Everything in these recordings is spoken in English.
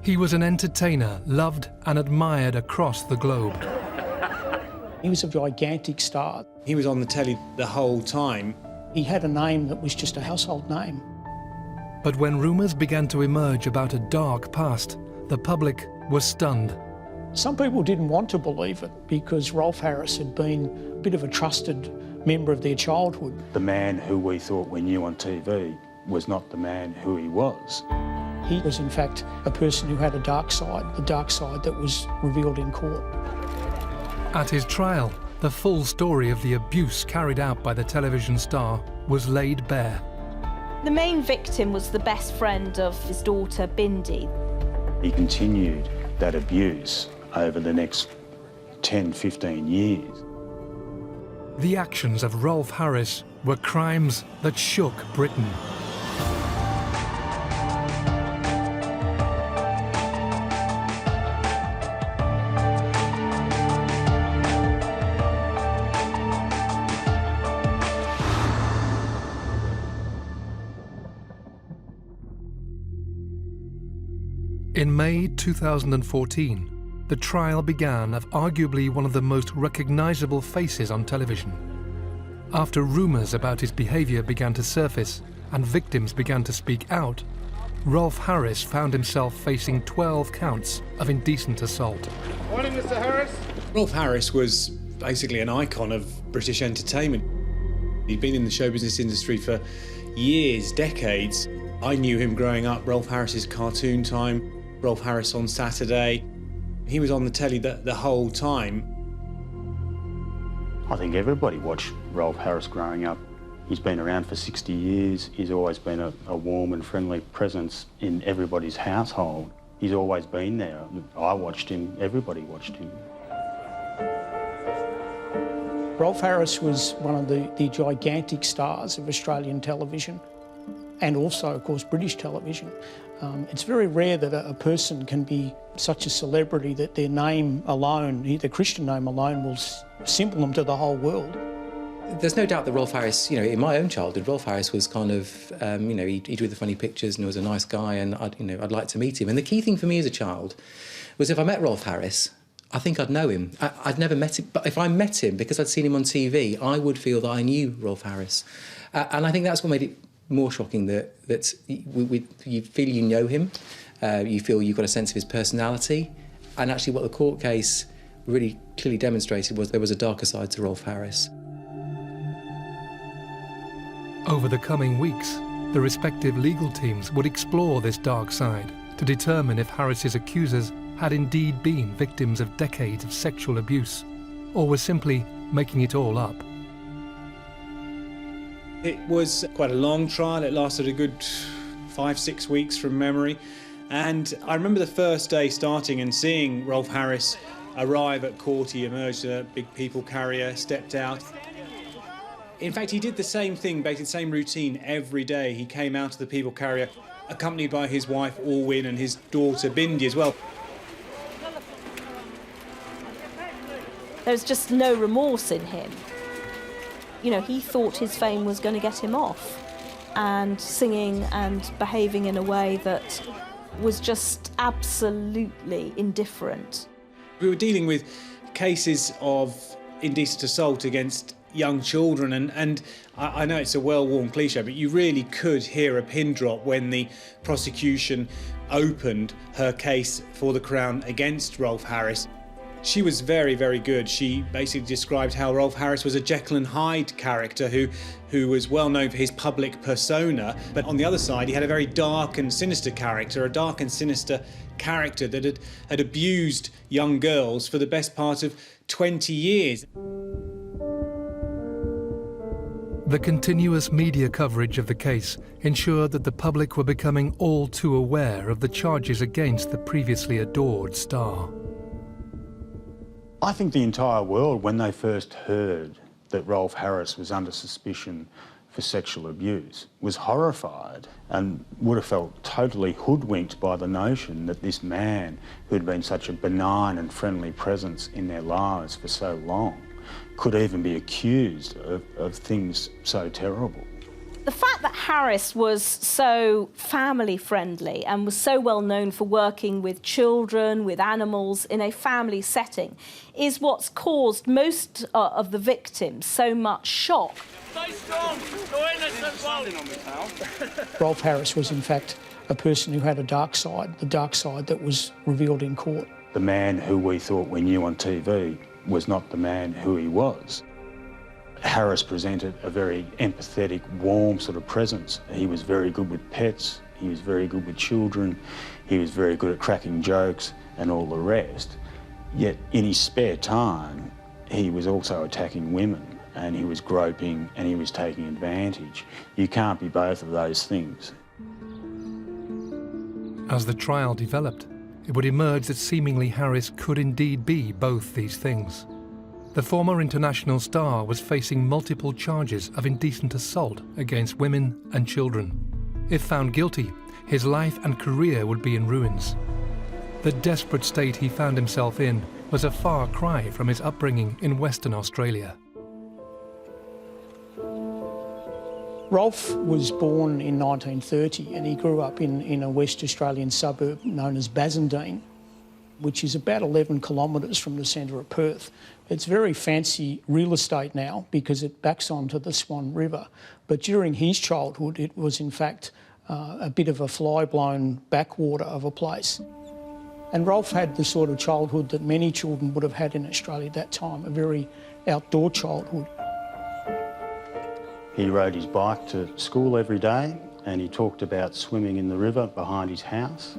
He was an entertainer, loved and admired across the globe. He was a gigantic star. He was on the telly the whole time. He had a name that was just a household name. But when rumours began to emerge about a dark past, the public was stunned. Some people didn't want to believe it because Rolf Harris had been a bit of a trusted member of their childhood. The man who we thought we knew on TV was not the man who he was. He was in fact a person who had a dark side, the dark side that was revealed in court. At his trial, the full story of the abuse carried out by the television star was laid bare. The main victim was the best friend of his daughter, Bindi. He continued that abuse over the next 10, 15 years. The actions of Rolf Harris were crimes that shook Britain. In May 2014, the trial began of arguably one of the most recognisable faces on television. After rumours about his behaviour began to surface and victims began to speak out, Rolf Harris found himself facing 12 counts of indecent assault. Morning, Mr. Harris. Rolf Harris was basically an icon of British entertainment. He'd been in the show business industry for years, decades. I knew him growing up, Rolf Harris's Cartoon Time, Rolf Harris on Saturday. He was on the telly the whole time. I think everybody watched Rolf Harris growing up. He's been around for 60 years. He's always been a warm and friendly presence in everybody's household. He's always been there. I watched him, everybody watched him. Rolf Harris was one of the gigantic stars of Australian television and also, of course, British television. It's very rare that a person can be such a celebrity that their name alone, their Christian name alone, will symbol them to the whole world. There's no doubt that Rolf Harris, in my own childhood, Rolf Harris was kind of, he drew the funny pictures and was a nice guy, and I'd like to meet him. And the key thing for me as a child was if I met Rolf Harris, I think I'd know him. I'd never met him, but if I met him because I'd seen him on TV, I would feel that I knew Rolf Harris. And I think that's what made it more shocking, that you feel you know him, you feel you've got a sense of his personality, and actually what the court case really clearly demonstrated was there was a darker side to Rolf Harris. Over the coming weeks, the respective legal teams would explore this dark side to determine if Harris's accusers had indeed been victims of decades of sexual abuse, or were simply making it all up. It was quite a long trial. It lasted a good 5-6 weeks from memory. And I remember the first day starting and seeing Rolf Harris arrive at court. He emerged in a big people carrier, stepped out. In fact, he did the same thing, basically the same routine every day. He came out of the people carrier, accompanied by his wife, Orwin, and his daughter, Bindi, as well. There was just no remorse in him. He thought his fame was going to get him off, and singing and behaving in a way that was just absolutely indifferent. We were dealing with cases of indecent assault against young children, and I know it's a well-worn cliche, but you really could hear a pin drop when the prosecution opened her case for the Crown against Rolf Harris. She was very, very good. She basically described how Rolf Harris was a Jekyll and Hyde character who was well known for his public persona, but on the other side he had a very dark and sinister character, that had abused young girls for the best part of 20 years. The continuous media coverage of the case ensured that the public were becoming all too aware of the charges against the previously adored star. I think the entire world, when they first heard that Rolf Harris was under suspicion for sexual abuse, was horrified and would have felt totally hoodwinked by the notion that this man, who'd been such a benign and friendly presence in their lives for so long, could even be accused of things so terrible. The fact that Harris was so family-friendly and was so well known for working with children, with animals, in a family setting, is what's caused most of the victims so much shock. Stay strong! You're innocent, Rolf Harris was, in fact, a person who had a dark side, the dark side that was revealed in court. The man who we thought we knew on TV was not the man who he was. Harris presented a very empathetic, warm sort of presence. He was very good with pets, he was very good with children, he was very good at cracking jokes and all the rest. Yet in his spare time, he was also attacking women, and he was groping and he was taking advantage. You can't be both of those things. As the trial developed, it would emerge that seemingly Harris could indeed be both these things. The former international star was facing multiple charges of indecent assault against women and children. If found guilty, his life and career would be in ruins. The desperate state he found himself in was a far cry from his upbringing in Western Australia. Rolf was born in 1930 and he grew up in a West Australian suburb known as Bassendean, which is about 11 kilometres from the centre of Perth. It's very fancy real estate now because it backs onto the Swan River. But during his childhood, it was in fact a bit of a fly-blown backwater of a place. And Rolf had the sort of childhood that many children would have had in Australia at that time, a very outdoor childhood. He rode his bike to school every day and he talked about swimming in the river behind his house.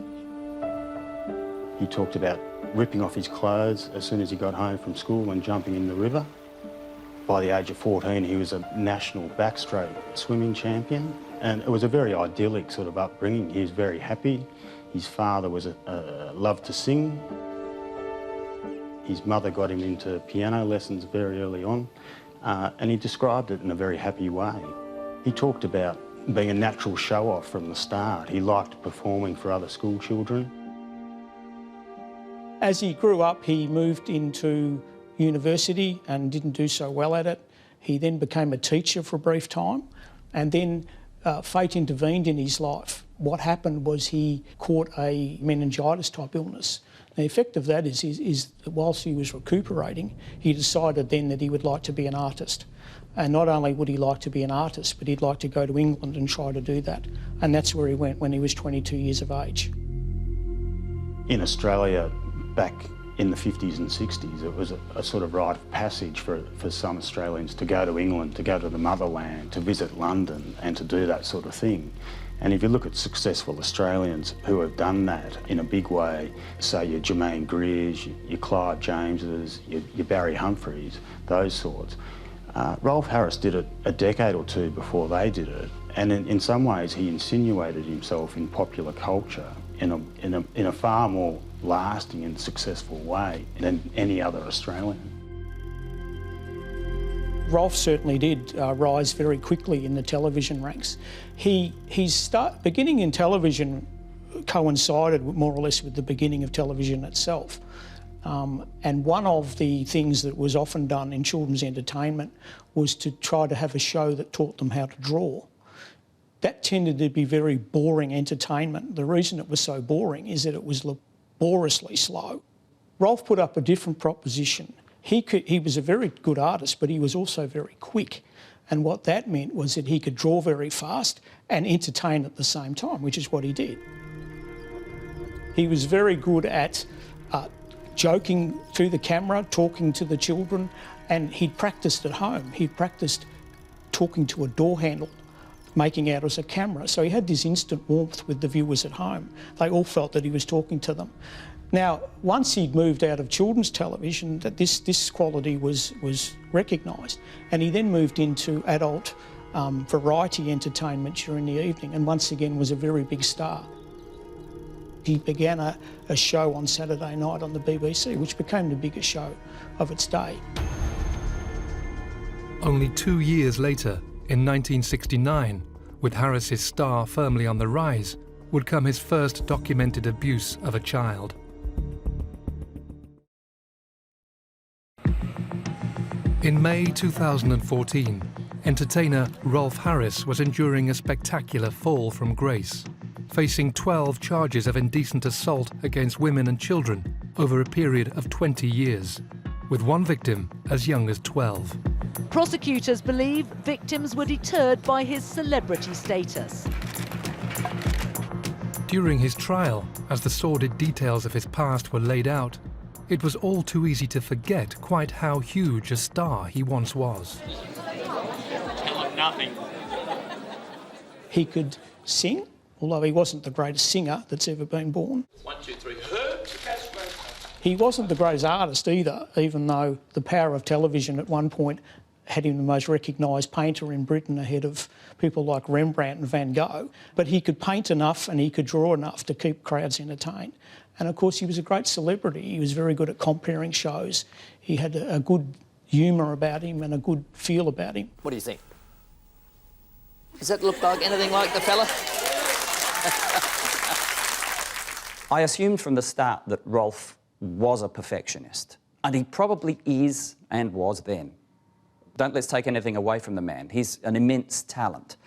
He talked about ripping off his clothes as soon as he got home from school and jumping in the river. By the age of 14, he was a national backstroke swimming champion, and it was a very idyllic sort of upbringing. He was very happy. His father was loved to sing. His mother got him into piano lessons very early on, and he described it in a very happy way. He talked about being a natural show-off from the start. He liked performing for other school children. As he grew up, he moved into university and didn't do so well at it. He then became a teacher for a brief time, and then fate intervened in his life. What happened was he caught a meningitis-type illness. The effect of that is that whilst he was recuperating, he decided then that he would like to be an artist. And not only would he like to be an artist, but he'd like to go to England and try to do that. And that's where he went when he was 22 years of age. In Australia, back in the 50s and 60s, it was a sort of rite of passage for some Australians to go to England, to go to the motherland, to visit London and to do that sort of thing. And if you look at successful Australians who have done that in a big way, say your Jermaine Greers, your Clive Jameses, your Barry Humphries, those sorts, Rolf Harris did it a decade or two before they did it. And in some ways he insinuated himself in popular culture in a far more lasting and successful way than any other Australian. Rolf certainly did rise very quickly in the television ranks. His beginning in television coincided more or less with the beginning of television itself. And one of the things that was often done in children's entertainment was to try to have a show that taught them how to draw. That tended to be very boring entertainment. The reason it was so boring is that it was laboriously slow. Rolf put up a different proposition. He was a very good artist, but he was also very quick. And what that meant was that he could draw very fast and entertain at the same time, which is what he did. He was very good at joking to the camera, talking to the children, and he'd practiced at home. He'd practiced talking to a door handle, making out as a camera. So he had this instant warmth with the viewers at home. They all felt that he was talking to them. Now, once he'd moved out of children's television, that this quality was recognised, and he then moved into adult variety entertainment during the evening, and once again was a very big star. He began a show on Saturday night on the BBC, which became the biggest show of its day. Only 2 years later, in 1969, with Harris's star firmly on the rise, would come his first documented abuse of a child. In May 2014, Entertainer Rolf Harris was enduring a spectacular fall from grace, facing 12 charges of indecent assault against women and children over a period of 20 years, with one victim as young as 12. Prosecutors believe victims were deterred by his celebrity status. During his trial, as the sordid details of his past were laid out, it was all too easy to forget quite how huge a star he once was. Nothing. He could sing, although he wasn't the greatest singer that's ever been born. 1, 2, 3. He wasn't the greatest artist either, even though the power of television at one point had him the most recognised painter in Britain ahead of people like Rembrandt and Van Gogh. But he could paint enough and he could draw enough to keep crowds entertained. And of course he was a great celebrity. He was very good at comparing shows. He had a good humour about him and a good feel about him. What do you think? Does that look like anything like the fella? I assumed from the start that Rolf was a perfectionist, and he probably is and was then. Let's take anything away from the man. He's an immense talent.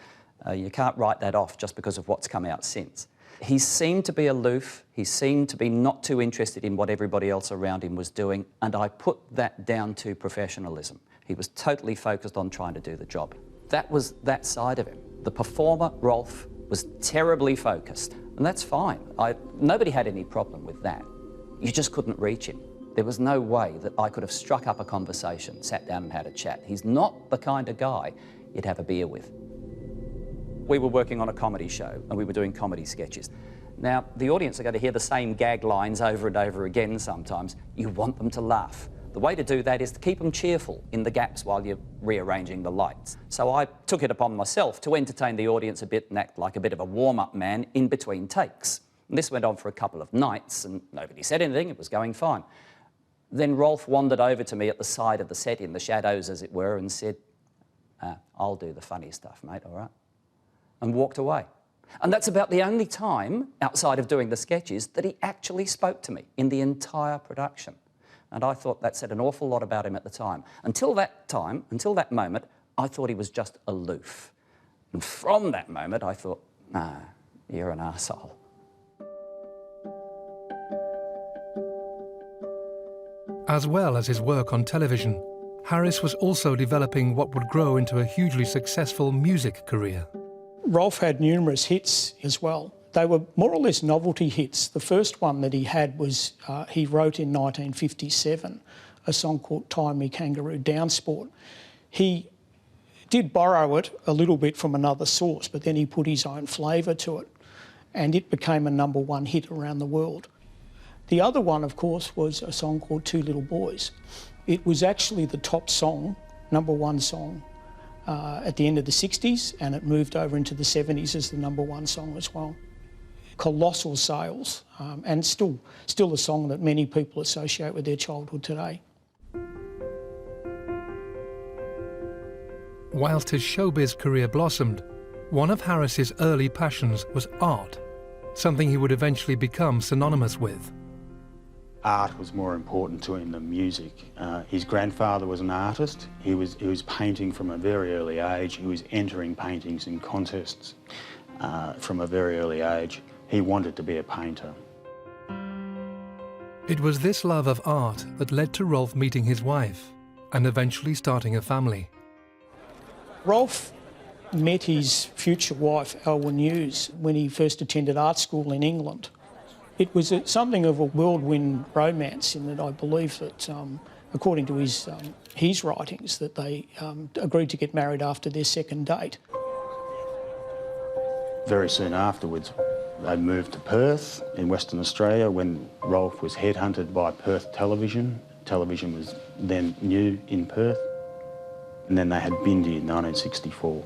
You can't write that off just because of what's come out since. He seemed to be aloof, he seemed to be not too interested in what everybody else around him was doing, and I put that down to professionalism. He was totally focused on trying to do the job. That was that side of him. The performer, Rolf, was terribly focused, and that's fine. Nobody had any problem with that. You just couldn't reach him. There was no way that I could have struck up a conversation, sat down and had a chat. He's not the kind of guy you'd have a beer with. We were working on a comedy show and we were doing comedy sketches. Now, the audience are going to hear the same gag lines over and over again sometimes. You want them to laugh. The way to do that is to keep them cheerful in the gaps while you're rearranging the lights. So I took it upon myself to entertain the audience a bit and act like a bit of a warm-up man in between takes. And this went on for a couple of nights and nobody said anything, it was going fine. Then Rolf wandered over to me at the side of the set, in the shadows as it were, and said, I'll do the funny stuff, mate, all right? And walked away. And that's about the only time, outside of doing the sketches, that he actually spoke to me in the entire production. And I thought that said an awful lot about him at the time. Until that moment, I thought he was just aloof. And from that moment, I thought, you're an arsehole. As well as his work on television, Harris was also developing what would grow into a hugely successful music career. Rolf had numerous hits as well. They were more or less novelty hits. The first one that he had was, he wrote in 1957 a song called Tie Me Kangaroo Down Sport. He did borrow it a little bit from another source, but then he put his own flavour to it, and it became a #1 hit around the world. The other one, of course, was a song called Two Little Boys. It was actually the top song, #1 song, at the end of the 60s, and it moved over into the 70s as the #1 song as well. Colossal sales, and still a song that many people associate with their childhood today. Whilst his showbiz career blossomed, one of Harris's early passions was art, something he would eventually become synonymous with. Art was more important to him than music. His grandfather was an artist. He was painting from a very early age. He was entering paintings in contests from a very early age. He wanted to be a painter. It was this love of art that led to Rolf meeting his wife and eventually starting a family. Rolf met his future wife, Elwyn Hughes, when he first attended art school in England. It was something of a whirlwind romance in that I believe that, according to his writings, that they agreed to get married after their second date. Very soon afterwards, they moved to Perth in Western Australia when Rolf was headhunted by Perth Television. Television was then new in Perth. And then they had Bindi in 1964.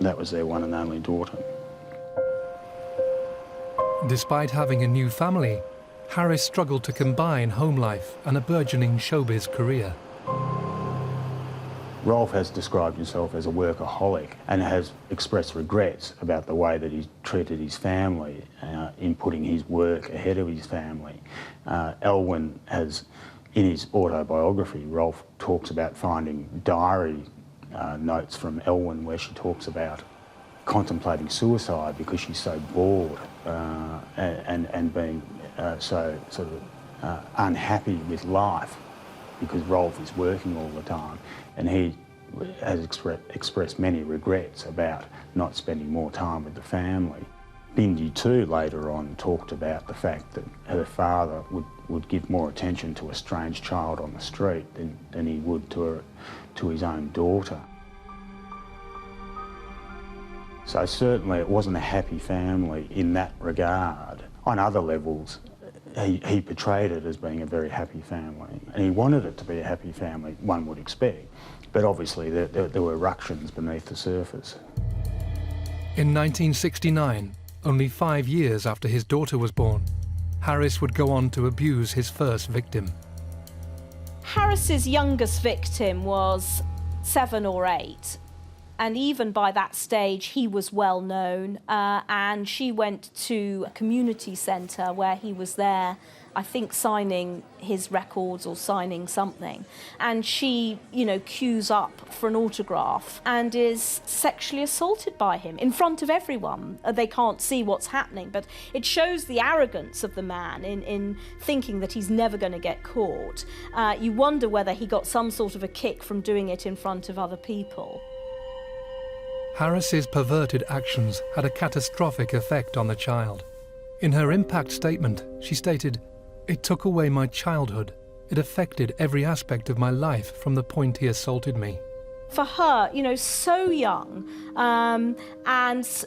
That was their one and only daughter. Despite having a new family, Harris struggled to combine home life and a burgeoning showbiz career. Rolf has described himself as a workaholic and has expressed regrets about the way that he's treated his family in putting his work ahead of his family. Elwyn has, in his autobiography, Rolf talks about finding diary notes from Elwyn where she talks about contemplating suicide because she's so bored and being so sort of unhappy with life because Rolf is working all the time, and he has expressed many regrets about not spending more time with the family. Bindi too later on talked about the fact that her father would give more attention to a strange child on the street than he would to his own daughter. So certainly it wasn't a happy family in that regard. On other levels, he portrayed it as being a very happy family, and he wanted it to be a happy family, one would expect. But obviously there were ructions beneath the surface. In 1969, only 5 years after his daughter was born, Harris would go on to abuse his first victim. Harris's youngest victim was 7 or 8. And even by that stage, he was well known, and she went to a community centre where he was there, I think signing his records or signing something. And she, queues up for an autograph and is sexually assaulted by him in front of everyone. They can't see what's happening, but it shows the arrogance of the man in thinking that he's never going to get caught. You wonder whether he got some sort of a kick from doing it in front of other people. Harris's perverted actions had a catastrophic effect on the child. In her impact statement, she stated, "It took away my childhood. It affected every aspect of my life from the point he assaulted me." For her, so young and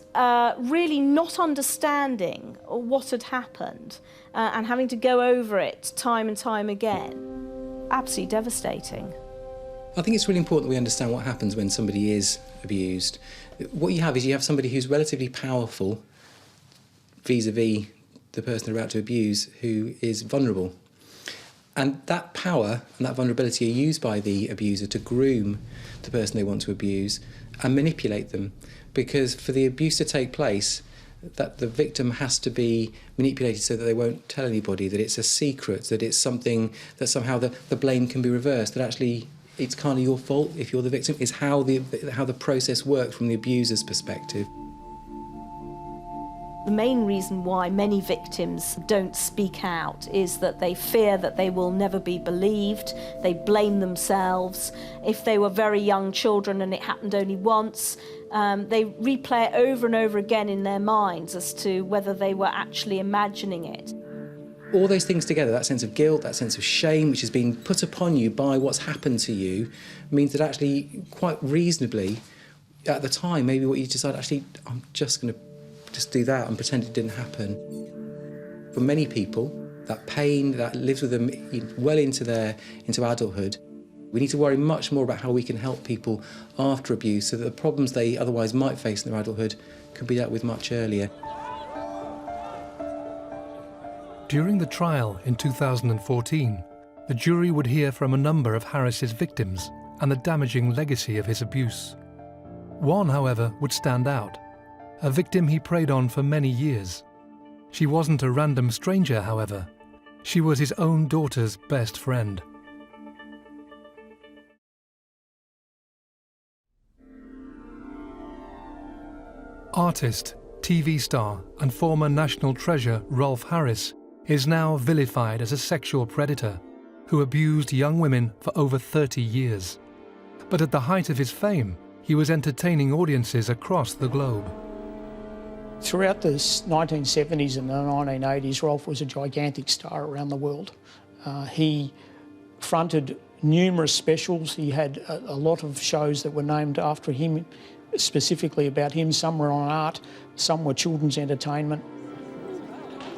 really not understanding what had happened and having to go over it time and time again, absolutely devastating. I think it's really important that we understand what happens when somebody is abused. What you have somebody who's relatively powerful vis-a-vis the person they're about to abuse, who is vulnerable. And that power and that vulnerability are used by the abuser to groom the person they want to abuse and manipulate them. Because for the abuse to take place, that the victim has to be manipulated so that they won't tell anybody, that it's a secret, that it's something that somehow the blame can be reversed, that actually it's kind of your fault if you're the victim, is how the process works from the abuser's perspective. The main reason why many victims don't speak out is that they fear that they will never be believed. They blame themselves. If they were very young children and it happened only once, they replay it over and over again in their minds as to whether they were actually imagining it. All those things together, that sense of guilt, that sense of shame which has been put upon you by what's happened to you, means that actually, quite reasonably, at the time, maybe what you decide, actually, I'm just going to just do that and pretend it didn't happen. For many people, that pain that lives with them well into adulthood, we need to worry much more about how we can help people after abuse so that the problems they otherwise might face in their adulthood can be dealt with much earlier. During the trial in 2014, the jury would hear from a number of Harris's victims and the damaging legacy of his abuse. One, however, would stand out, a victim he preyed on for many years. She wasn't a random stranger, however. She was his own daughter's best friend. Artist, TV star and former national treasure Rolf Harris is now vilified as a sexual predator who abused young women for over 30 years. But at the height of his fame, he was entertaining audiences across the globe. Throughout the 1970s and the 1980s, Rolf was a gigantic star around the world. He fronted numerous specials. He had a lot of shows that were named after him, specifically about him. Some were on art, some were children's entertainment.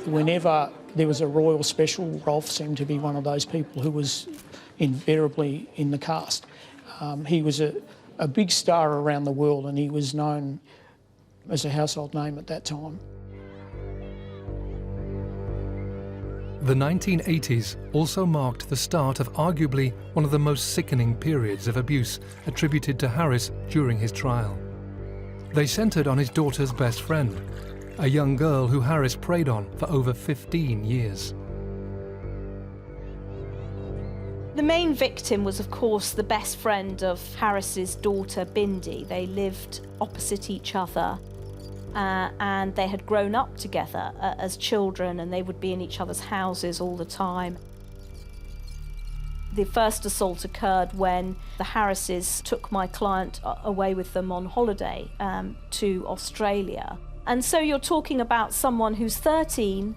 Whenever there was a royal special, Rolf seemed to be one of those people who was invariably in the cast. He was a big star around the world, and he was known as a household name at that time. The 1980s also marked the start of arguably one of the most sickening periods of abuse attributed to Harris during his trial. They centred on his daughter's best friend, a young girl who Harris preyed on for over 15 years. The main victim was, of course, the best friend of Harris's daughter, Bindi. They lived opposite each other, and they had grown up together as children, and they would be in each other's houses all the time. The first assault occurred when the Harrises took my client away with them on holiday to Australia. And so you're talking about someone who's 13,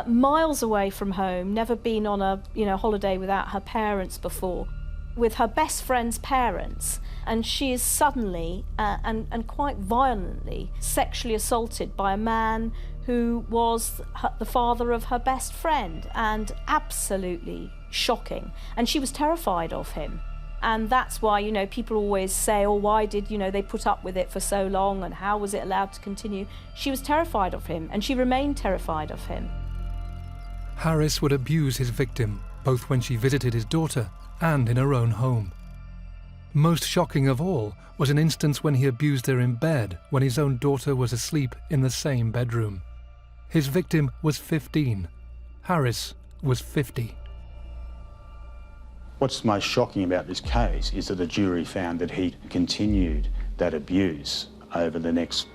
miles away from home, never been on a holiday without her parents before, with her best friend's parents, and she is suddenly and quite violently sexually assaulted by a man who was the father of her best friend, and absolutely shocking. And she was terrified of him. And that's why, people always say, oh, why did, they put up with it for so long, and how was it allowed to continue? She was terrified of him, and she remained terrified of him. Harris would abuse his victim, both when she visited his daughter and in her own home. Most shocking of all was an instance when he abused her in bed when his own daughter was asleep in the same bedroom. His victim was 15. Harris was 50. What's most shocking about this case is that the jury found that he continued that abuse over the next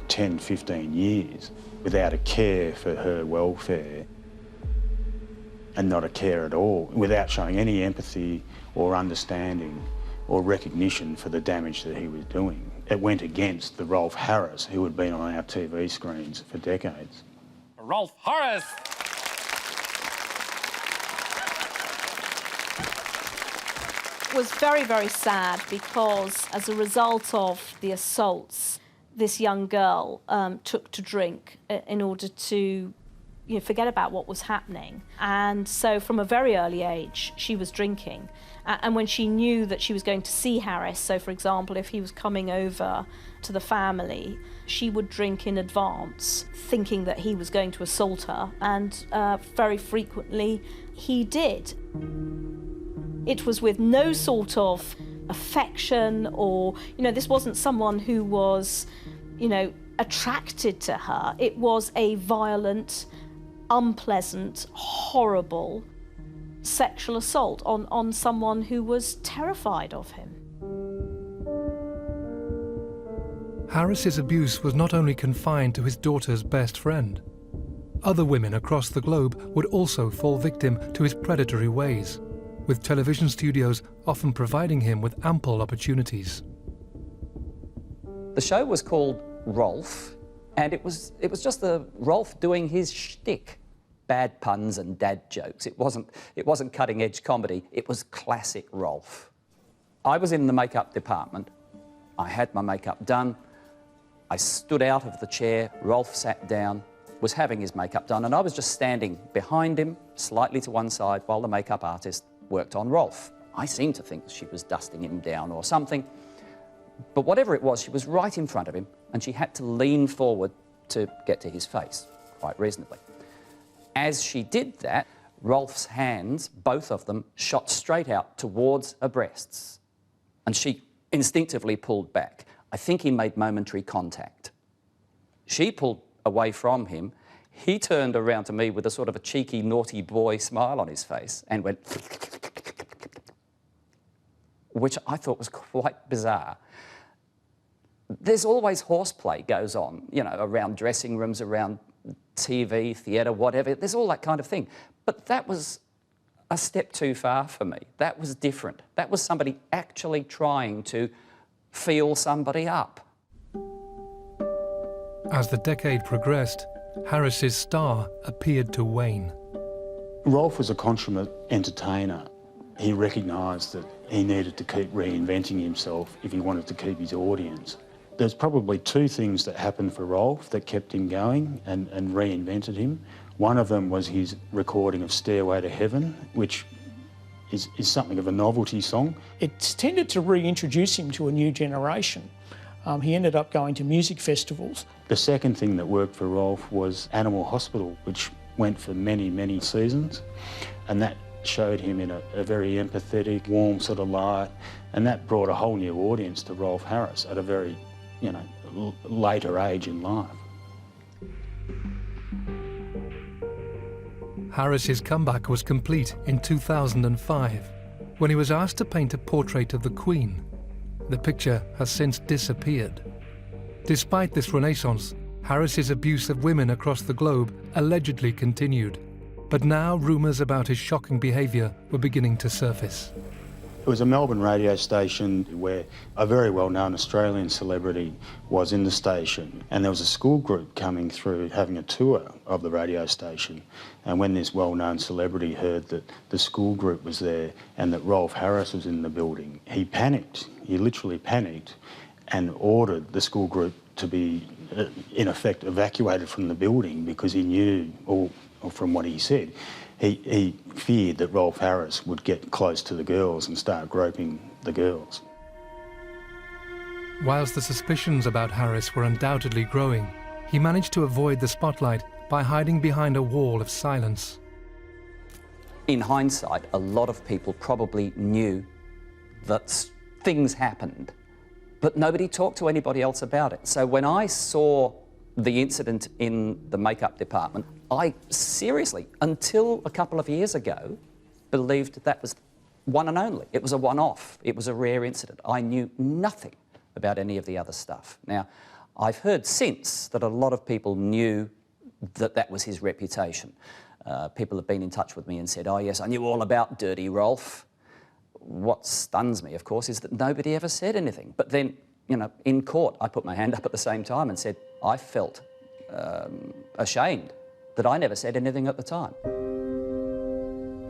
10, 15 years without a care for her welfare, and not a care at all, without showing any empathy or understanding or recognition for the damage that he was doing. It went against the Rolf Harris who had been on our TV screens for decades. Rolf Harris! Was very, very sad because as a result of the assaults, this young girl took to drink in order to forget about what was happening. And so from a very early age, she was drinking. And when she knew that she was going to see Harris, so for example, if he was coming over to the family, she would drink in advance, thinking that he was going to assault her. And very frequently, he did. It was with no sort of affection or, this wasn't someone who was, attracted to her. It was a violent, unpleasant, horrible sexual assault on someone who was terrified of him. Harris's abuse was not only confined to his daughter's best friend. Other women across the globe would also fall victim to his predatory ways, with television studios often providing him with ample opportunities. The show was called Rolf, and it was just the Rolf doing his shtick. Bad puns and dad jokes. It wasn't cutting-edge comedy, it was classic Rolf. I was in the makeup department. I had my makeup done. I stood out of the chair, Rolf sat down, was having his makeup done, and I was just standing behind him, slightly to one side, while the makeup artist worked on Rolf. I seemed to think she was dusting him down or something, but whatever it was, she was right in front of him, and she had to lean forward to get to his face, quite reasonably. As she did that, Rolf's hands, both of them, shot straight out towards her breasts, and she instinctively pulled back. I think he made momentary contact. She pulled away from him. He turned around to me with a sort of a cheeky, naughty boy smile on his face and went, which I thought was quite bizarre. There's always horseplay goes on, around dressing rooms, around TV, theatre, whatever. There's all that kind of thing. But that was a step too far for me. That was different. That was somebody actually trying to feel somebody up. As the decade progressed, Harris's star appeared to wane. Rolf was a consummate entertainer. He recognised that he needed to keep reinventing himself if he wanted to keep his audience. There's probably two things that happened for Rolf that kept him going and reinvented him. One of them was his recording of Stairway to Heaven, which is something of a novelty song. It's tended to reintroduce him to a new generation. He ended up going to music festivals. The second thing that worked for Rolf was Animal Hospital, which went for many, many seasons, and that showed him in a very empathetic, warm sort of light, and that brought a whole new audience to Rolf Harris at a very, later age in life. Harris's comeback was complete in 2005 when he was asked to paint a portrait of the Queen. The picture has since disappeared. Despite this renaissance, Harris's abuse of women across the globe allegedly continued, but now rumours about his shocking behaviour were beginning to surface. It was a Melbourne radio station where a very well-known Australian celebrity was in the station, and there was a school group coming through having a tour of the radio station, and when this well-known celebrity heard that the school group was there and that Rolf Harris was in the building, he panicked. He literally panicked and ordered the school group to be, in effect, evacuated from the building because he knew, or from what he said, he feared that Rolf Harris would get close to the girls and start groping the girls. Whilst the suspicions about Harris were undoubtedly growing, he managed to avoid the spotlight by hiding behind a wall of silence. In hindsight, a lot of people probably knew that things happened, but nobody talked to anybody else about it. So when I saw the incident in the makeup department, I seriously, until a couple of years ago, believed that was one and only. It was a one-off. It was a rare incident. I knew nothing about any of the other stuff. Now, I've heard since that a lot of people knew that that was his reputation. People have been in touch with me and said, oh yes, I knew all about Dirty Rolf. What stuns me, of course, is that nobody ever said anything. But then, you know, in court, I put my hand up at the same time and said, I felt ashamed that I never said anything at the time.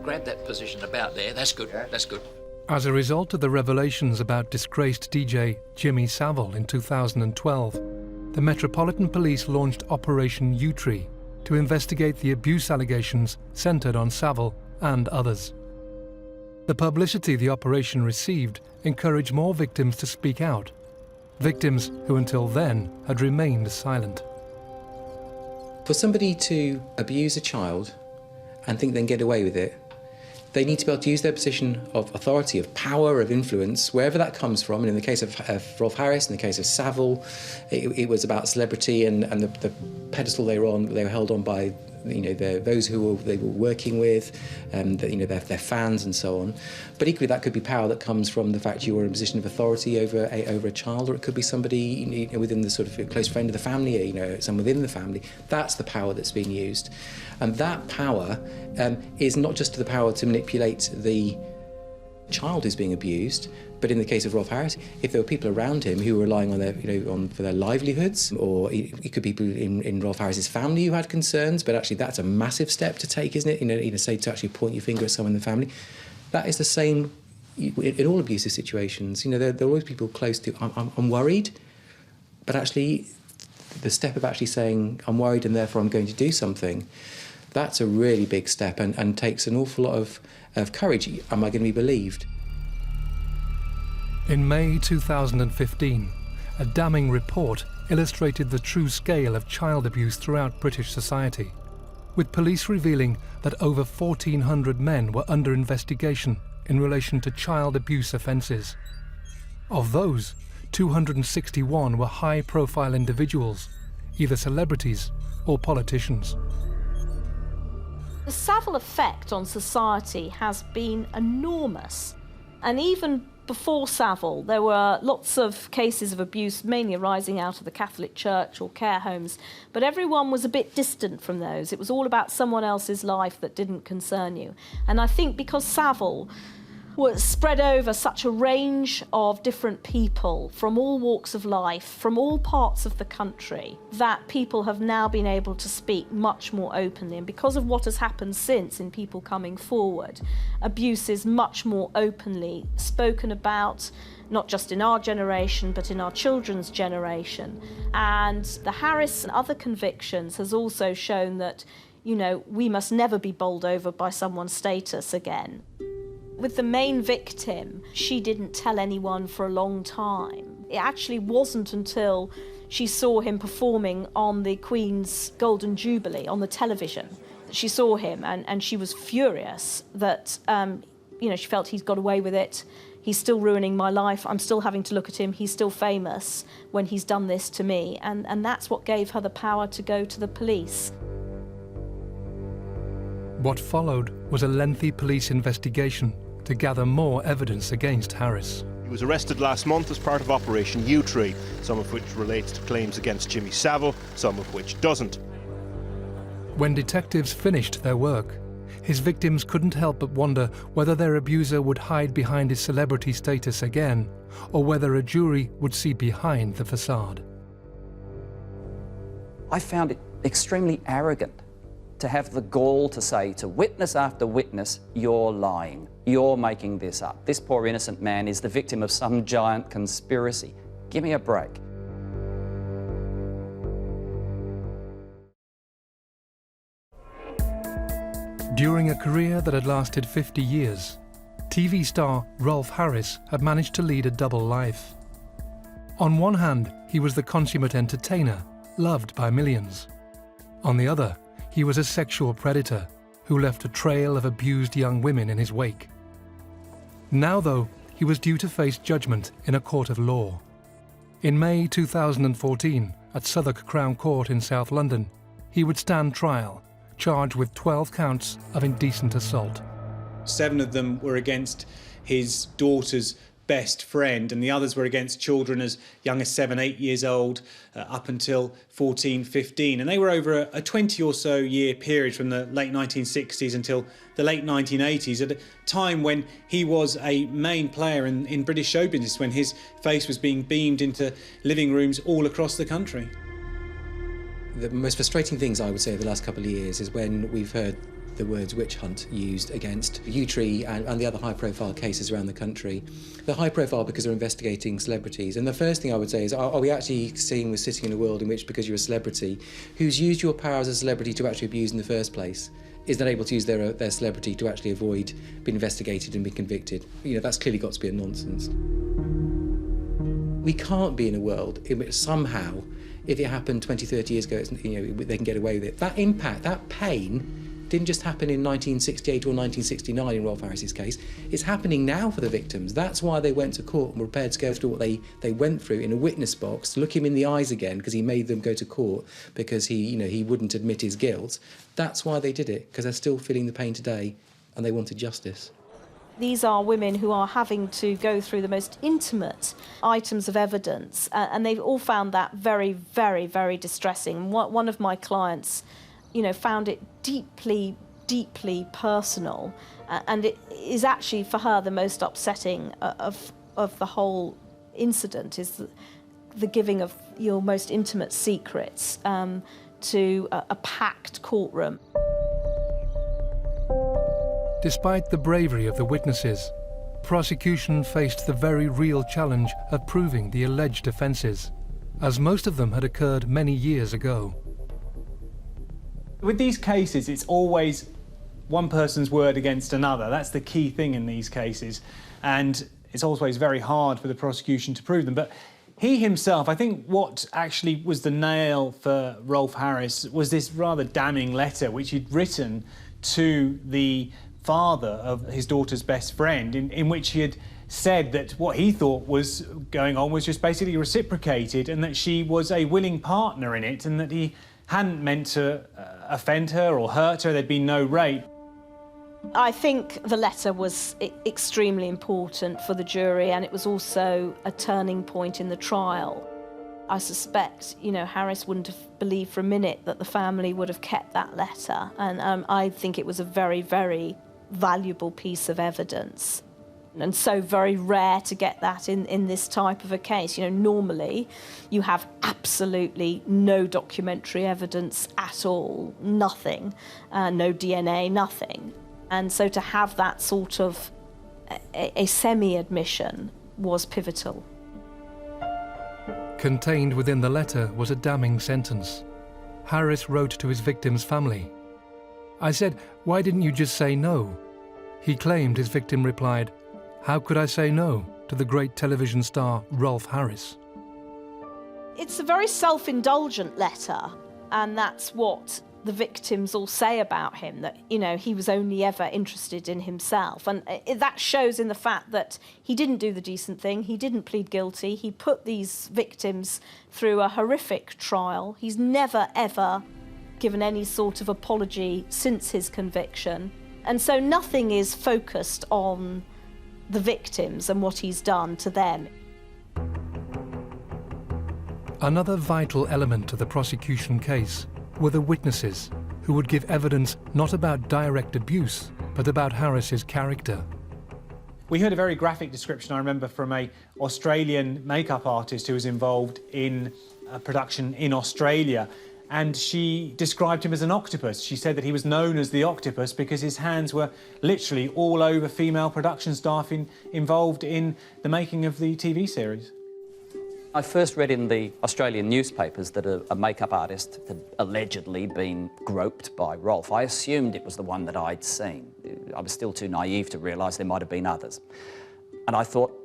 Grab that position about there. That's good. That's good. As a result of the revelations about disgraced DJ Jimmy Savile in 2012, the Metropolitan Police launched Operation U-Tree to investigate the abuse allegations centred on Savile and others. The publicity the operation received encouraged more victims to speak out, victims who until then had remained silent. For somebody to abuse a child and think they can get away with it, they need to be able to use their position of authority, of power, of influence, wherever that comes from. And in the case of Rolf Harris, in the case of Savile, it was about celebrity and the pedestal they were on. They were held on by, you know, those who they were working with, you know, their fans and so on. But equally, that could be power that comes from the fact you were in a position of authority over a child, or it could be somebody, you know, within the sort of close friend of the family, you know, someone within the family. That's the power that's being used, and that power is not just the power to manipulate the child who's being abused, but in the case of Rolf Harris, if there were people around him who were relying on their, you know, for their livelihoods, or it could be people in Rolf Harris's family who had concerns, but actually that's a massive step to take, isn't it? You know, say to actually point your finger at someone in the family. That is the same in all abusive situations. You know, there are always people close to, I'm worried, but actually the step of actually saying, I'm worried and therefore I'm going to do something, that's a really big step and takes an awful lot of courage. Am I going to be believed? In May 2015, a damning report illustrated the true scale of child abuse throughout British society, with police revealing that over 1,400 men were under investigation in relation to child abuse offences. Of those, 261 were high-profile individuals, either celebrities or politicians. The Savile effect on society has been enormous, and even before Savile, there were lots of cases of abuse, mainly arising out of the Catholic Church or care homes, but everyone was a bit distant from those. It was all about someone else's life that didn't concern you. And I think because Savile was spread over such a range of different people from all walks of life, from all parts of the country, that people have now been able to speak much more openly. And because of what has happened since in people coming forward, abuse is much more openly spoken about, not just in our generation, but in our children's generation. And the Harris and other convictions has also shown that, you know, we must never be bowled over by someone's status again. With the main victim, she didn't tell anyone for a long time. It actually wasn't until she saw him performing on the Queen's Golden Jubilee on the television that she saw him, and she was furious that, you know, she felt he's got away with it. He's still ruining my life. I'm still having to look at him. He's still famous when he's done this to me. And that's what gave her the power to go to the police. What followed was a lengthy police investigation to gather more evidence against Harris. He was arrested last month as part of Operation U-Tree, some of which relates to claims against Jimmy Savile, some of which doesn't. When detectives finished their work, his victims couldn't help but wonder whether their abuser would hide behind his celebrity status again, or whether a jury would see behind the facade. I found it extremely arrogant to have the gall to say to witness after witness, you're lying, you're making this up. This poor innocent man is the victim of some giant conspiracy. Give me a break. During a career that had lasted 50 years, TV star Rolf Harris had managed to lead a double life. On one hand, he was the consummate entertainer, loved by millions. On the other, he was a sexual predator who left a trail of abused young women in his wake. Now, though, he was due to face judgment in a court of law. In May 2014, at Southwark Crown Court in South London, he would stand trial, charged with 12 counts of indecent assault. 7 of them were against his daughter's best friend, and the others were against children as young as 7, 8 years old, up until 14, 15. And they were over a 20 or so year period from the late 1960s until the late 1980s, at a time when he was a main player in British show business, when his face was being beamed into living rooms all across the country. The most frustrating things, I would say, over the last couple of years is when we've heard the words witch hunt used against U-Tree and the other high-profile cases around the country. They're high-profile because they're investigating celebrities. And the first thing I would say is, are we actually seeing we're sitting in a world in which, because you're a celebrity, who's used your power as a celebrity to actually abuse in the first place, is not able to use their celebrity to actually avoid being investigated and be convicted? You know, that's clearly got to be a nonsense. We can't be in a world in which somehow, if it happened 20, 30 years ago, they can get away with it. That impact, that pain, didn't just happen in 1968 or 1969 in Rolf Harris's case. It's happening now for the victims. That's why they went to court and were prepared to go through what they went through in a witness box, look him in the eyes again because he made them go to court because he wouldn't admit his guilt. That's why they did it, because they're still feeling the pain today and they wanted justice. These are women who are having to go through the most intimate items of evidence, and they've all found that very, very, very distressing. One of my clients, found it deeply, deeply personal, and it is actually for her the most upsetting of the whole incident is the giving of your most intimate secrets to a packed courtroom. Despite the bravery of the witnesses, prosecution faced the very real challenge of proving the alleged offences, as most of them had occurred many years ago. With these cases, it's always one person's word against another. That's the key thing in these cases, and it's always very hard for the prosecution to prove them. But he himself, I think what actually was the nail for Rolf Harris was this rather damning letter which he'd written to the father of his daughter's best friend, in which he had said that what he thought was going on was just basically reciprocated, and that she was a willing partner in it, and that he hadn't meant to offend her or hurt her. There'd been no rape. I think the letter was extremely important for the jury, and it was also a turning point in the trial. I suspect, Harris wouldn't have believed for a minute that the family would have kept that letter, and I think it was a very, very valuable piece of evidence. And so very rare to get that in this type of a case. Normally you have absolutely no documentary evidence at all, nothing, no DNA, nothing. And so to have that sort of a semi-admission was pivotal. Contained within the letter was a damning sentence. Harris wrote to his victim's family. I said, "Why didn't you just say no?" He claimed his victim replied, "How could I say no to the great television star Rolf Harris?" It's a very self-indulgent letter, and that's what the victims all say about him, that, he was only ever interested in himself. And that shows in the fact that he didn't do the decent thing, he didn't plead guilty, he put these victims through a horrific trial. He's never, ever given any sort of apology since his conviction. And so nothing is focused on the victims and what he's done to them. Another vital element to the prosecution case were the witnesses who would give evidence not about direct abuse, but about Harris's character. We heard a very graphic description, I remember, from an Australian makeup artist who was involved in a production in Australia, and she described him as an octopus. She said that he was known as the octopus because his hands were literally all over female production staff involved in the making of the TV series. I first read in the Australian newspapers that a makeup artist had allegedly been groped by Rolf. I assumed it was the one that I'd seen. I was still too naive to realise there might have been others. And I thought,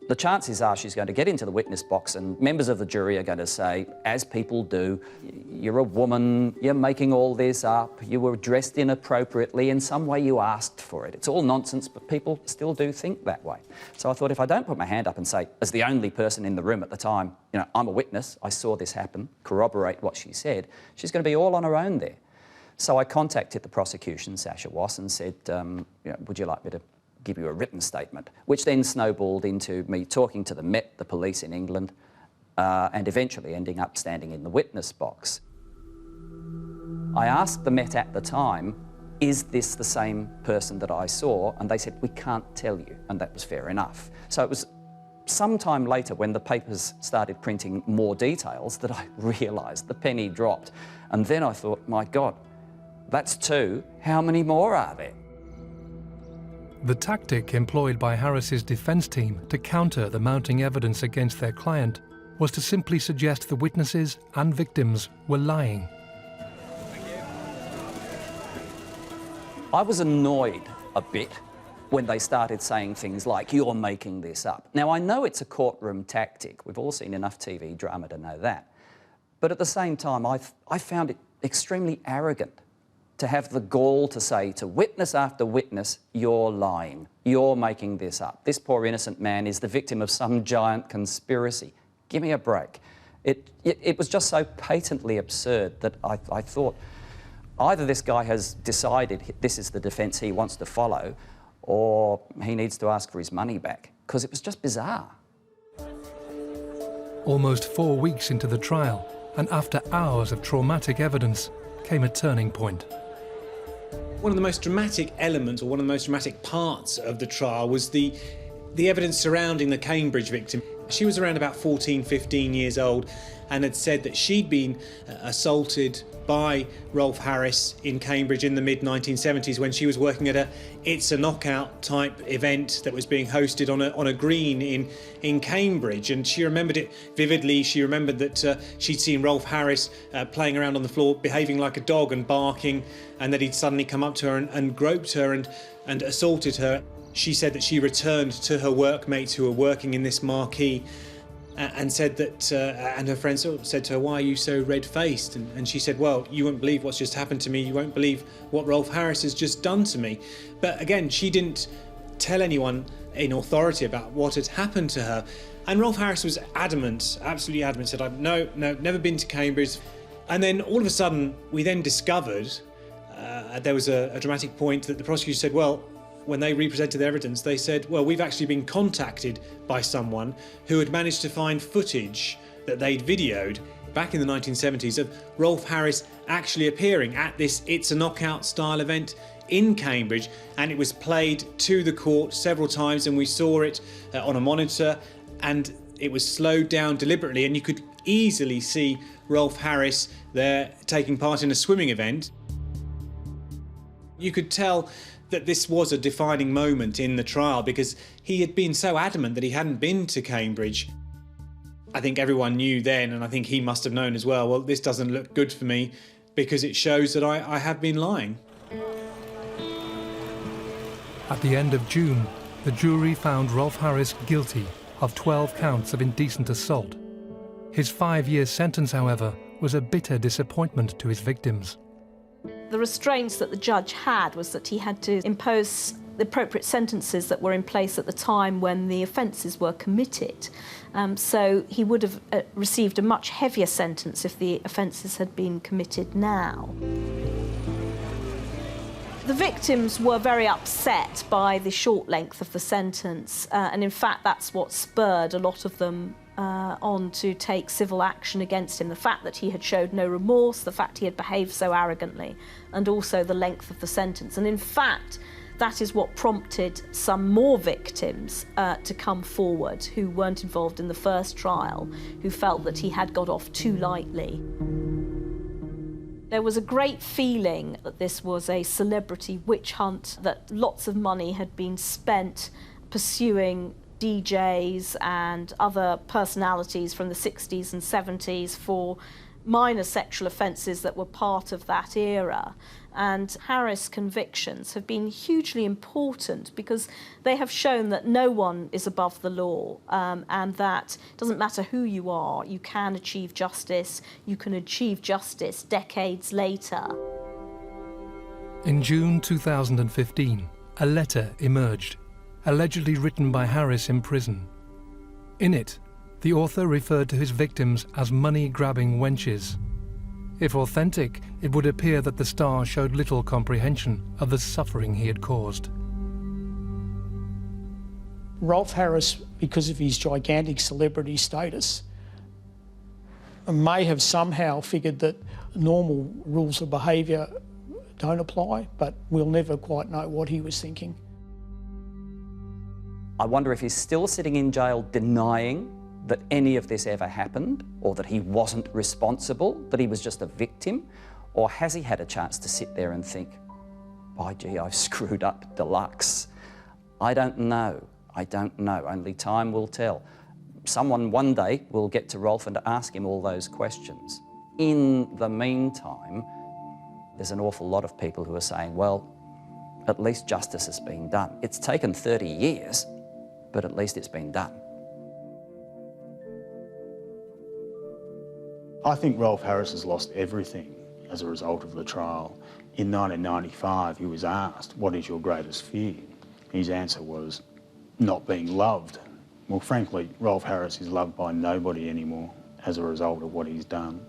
the chances are she's going to get into the witness box and members of the jury are going to say, as people do, you're a woman, you're making all this up, you were dressed inappropriately, in some way you asked for it. It's all nonsense, but people still do think that way. So I thought, if I don't put my hand up and say, as the only person in the room at the time, you know, I'm a witness, I saw this happen, corroborate what she said, she's going to be all on her own there. So I contacted the prosecution, Sasha Wass, and said, you know, would you like me to give you a written statement, which then snowballed into me talking to the Met, the police in England, and eventually ending up standing in the witness box. I asked the Met at the time, is this the same person that I saw? And they said, we can't tell you, and that was fair enough. So it was some time later when the papers started printing more details that I realised the penny dropped. And then I thought, my God, that's two, how many more are there? The tactic employed by Harris's defence team to counter the mounting evidence against their client was to simply suggest the witnesses and victims were lying. I was annoyed a bit when they started saying things like, you're making this up. Now, I know it's a courtroom tactic. We've all seen enough TV drama to know that. But at the same time, I found it extremely arrogant to have the gall to say to witness after witness, you're lying, you're making this up. This poor innocent man is the victim of some giant conspiracy. Give me a break. It was just so patently absurd that I thought either this guy has decided this is the defence he wants to follow, or he needs to ask for his money back, because it was just bizarre. Almost 4 weeks into the trial, and after hours of traumatic evidence, came a turning point. One of the most dramatic elements, or one of the most dramatic parts of the trial, was the evidence surrounding the Cambridge victim. She was around about 14, 15 years old and had said that she'd been assaulted by Rolf Harris in Cambridge in the mid-1970s when she was working at a It's a Knockout type event that was being hosted on a green in Cambridge, and she remembered it vividly. She remembered that she'd seen Rolf Harris playing around on the floor, behaving like a dog and barking, and that he'd suddenly come up to her and groped her and assaulted her. She said that she returned to her workmates who were working in this marquee and said that, and her friends said to her, why are you so red-faced? And she said, well, you won't believe what's just happened to me. You won't believe what Rolf Harris has just done to me. But again, she didn't tell anyone in authority about what had happened to her. And Rolf Harris was adamant, absolutely adamant, said, no, never been to Cambridge. And then all of a sudden, we then discovered, there was a dramatic point that the prosecutor said, well, when they represented their evidence, they said, well, we've actually been contacted by someone who had managed to find footage that they'd videoed back in the 1970s of Rolf Harris actually appearing at this It's a Knockout style event in Cambridge, and it was played to the court several times, and we saw it on a monitor, and it was slowed down deliberately, and you could easily see Rolf Harris there taking part in a swimming event. You could tell that this was a defining moment in the trial because he had been so adamant that he hadn't been to Cambridge. I think everyone knew then, and I think he must have known as well, this doesn't look good for me because it shows that I have been lying. At the end of June, the jury found Rolf Harris guilty of 12 counts of indecent assault. His 5-year sentence, however, was a bitter disappointment to his victims. The restraints that the judge had was that he had to impose the appropriate sentences that were in place at the time when the offences were committed. So he would have received a much heavier sentence if the offences had been committed now. The victims were very upset by the short length of the sentence, and in fact that's what spurred a lot of them on to take civil action against him. The fact that he had showed no remorse, the fact he had behaved so arrogantly, and also the length of the sentence. And in fact, that is what prompted some more victims to come forward who weren't involved in the first trial, who felt that he had got off too lightly. There was a great feeling that this was a celebrity witch hunt, that lots of money had been spent pursuing DJs and other personalities from the 60s and 70s for minor sexual offences that were part of that era. And Harris' convictions have been hugely important because they have shown that no one is above the law, and that it doesn't matter who you are, you can achieve justice. You can achieve justice decades later. In June 2015, a letter emerged, allegedly written by Harris in prison. In it, the author referred to his victims as money-grabbing wenches. If authentic, it would appear that the star showed little comprehension of the suffering he had caused. Rolf Harris, because of his gigantic celebrity status, may have somehow figured that normal rules of behaviour don't apply, but we'll never quite know what he was thinking. I wonder if he's still sitting in jail denying that any of this ever happened, or that he wasn't responsible, that he was just a victim, or has he had a chance to sit there and think, by gee, I've screwed up deluxe? I don't know. I don't know. Only time will tell. Someone one day will get to Rolf and ask him all those questions. In the meantime, there's an awful lot of people who are saying, well, at least justice has been done. It's taken 30 years, but at least it's been done. I think Rolf Harris has lost everything as a result of the trial. In 1995, he was asked, what is your greatest fear? His answer was, not being loved. Well, frankly, Rolf Harris is loved by nobody anymore as a result of what he's done.